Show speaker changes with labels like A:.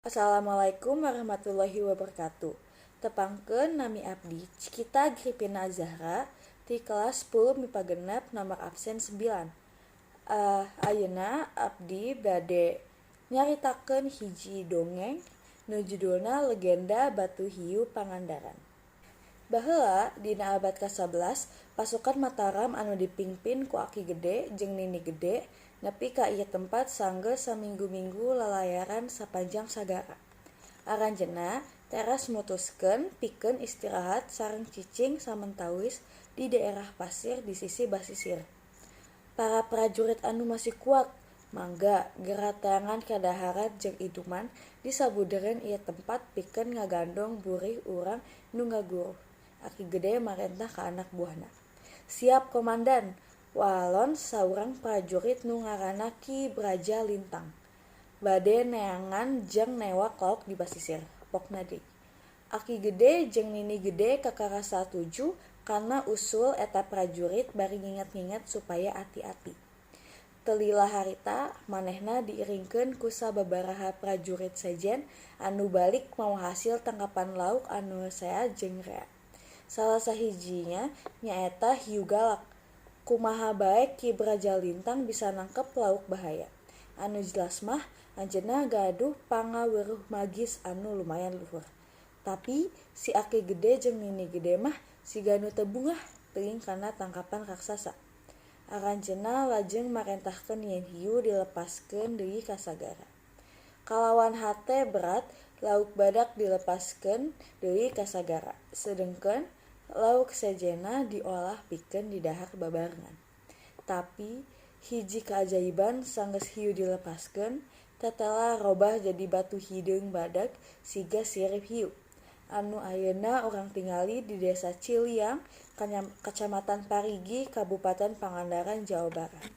A: Assalamualaikum warahmatullahi wabarakatuh. Tepangkeun nami abdi Cikita Gripina Zahra di kelas 10 MIPA genep nomor absen 9. Ayeuna abdi bade nyaritakeun hiji dongeng nu judulna Legenda Batu Hiu Pangandaran. Baheula dina abad ka-11 pasukan Mataram anu dipingpin ku Aki Gede jeung Nini Gede nepi ka ieu tempat sanggeus saminggu-minggu lalayaran sapanjang sagara. Aranjeunna teras mutuskeun pikeun istirahat sareng cicing samentawis di daerah pasir di sisi basisir. Para prajurit anu masih kuat mangga geratangan kadaharan jeung iduman di sabudeureun ieu tempat pikeun ngagandong burih urang nu ngaguruh. Aki Gede marentah ka anak buahna. "Siap komandan," walon saurang prajurit nu ngaranna Ki Braja Lintang. "Bade neangan jeung newak lauk di basisir," pokna deui. Aki Gede jeung Nini Gede kakarasa tuju kana usul eta prajurit bari nginget-nginget supaya ati-ati. Teu lila harita manehna diiringkeun ku sababaraha prajurit sejen anu balik mawa hasil tangkapan lauk anu sea jeung rea. Salah sahijinya nyaeta hiu galak. Kumaha bae Ki Braja Lintang bisa nangkep lauk bahaya. Anu jelas mah anjeunna gaduh pangaweuruh magis anu lumayan luhur. Tapi si Aki Gede jeung Nini Gede mah siga nu teu bungah teuing kana tangkapan raksasa. Aranjeunna lajeng marentahkeun yen hiu dilepaskeun deui ka sagara. Kalawan hate berat, lauk badak dilepaskeun deui ka sagara. Sedengkeun lauk sejenna diolah pikeun didahar babarengan. Tapi hiji kaajaiban sanggeus hiu dilepaskeun, tetela robah jadi batu hideung badag siga sirip hiu. Anu ayeuna urang tingali di Desa Ciliang, Kacamatan Parigi, Kabupaten Pangandaran, Jawa Barat.